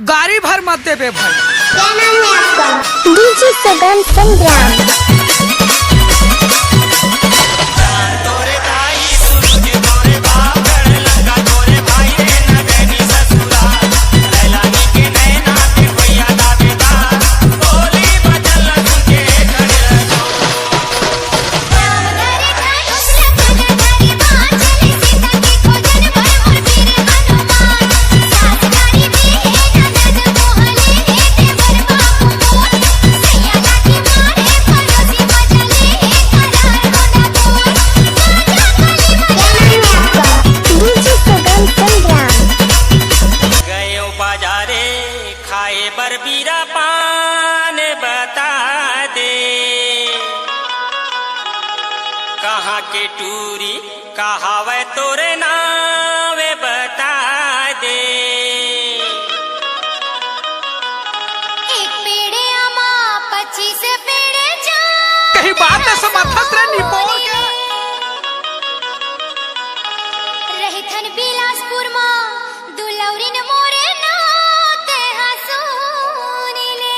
गाड़ी भर मत दे बे भाई। क्या नाम है आपका? डीजे सगन संग्राम। बरबीरा पान बता दे कहाँ के टूरी कहावे तोरे नावे बता दे। एक पेड़े आमा 25 पेड़े जा कहीं बात न समर्थत रे निपोर के रही थन बिलासपुर मा दुलौरिन मोरे नाते हसूनी ले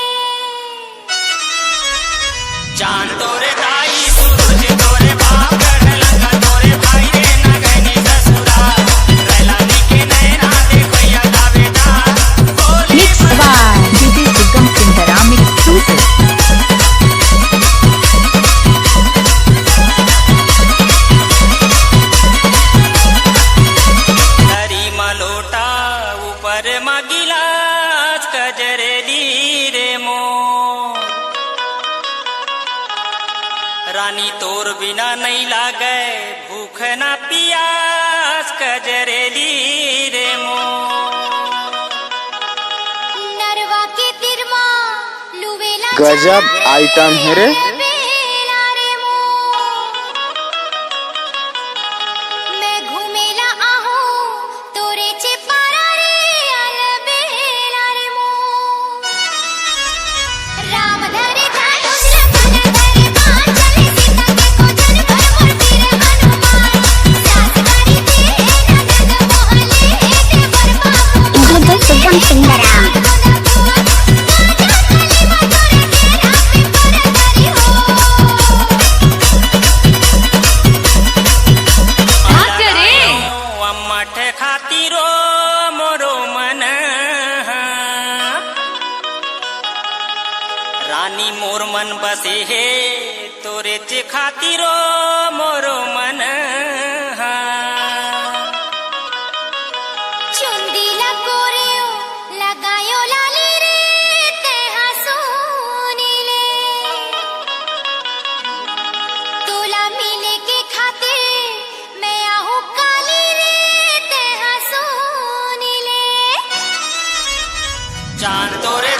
जान तोरे दाई सूरज तोरे बाप लंगा तोरे भाई रे नगनी ससुरा रैलानी के नैना देखो या दावेदार बोली by DJ Sugam Sundaram exclusive. हरी मलोटा ऊपर मगिलास कजरेली रे मो रानी तोर बिना नहीं लागे भूख ना पियास कजरेली रे मो। नरवा के तिरमा लुवेला गजब आइटम है रे। बेला रे मो मैं घूमेला आहू तोरे चे पारा रे अलबेला रे मो राम धरे धनुष लखन धरे बाण चले सीता के खोजन भर मूर्ति रे हनुमान सास गाड़ी दे ननद मोहले ते बर बाबू डीजे सुगम संग्राम। मठ खातिरो मोरो मन रानी मोर मन बसे है तोरे चे खातिरो मोरो मन चुंदीला कोरेओ लगायो लाली रे ते हसूनी ले तोला मिले के खातिर मैं आहू काली रे ते हसूनी ले जान तोरे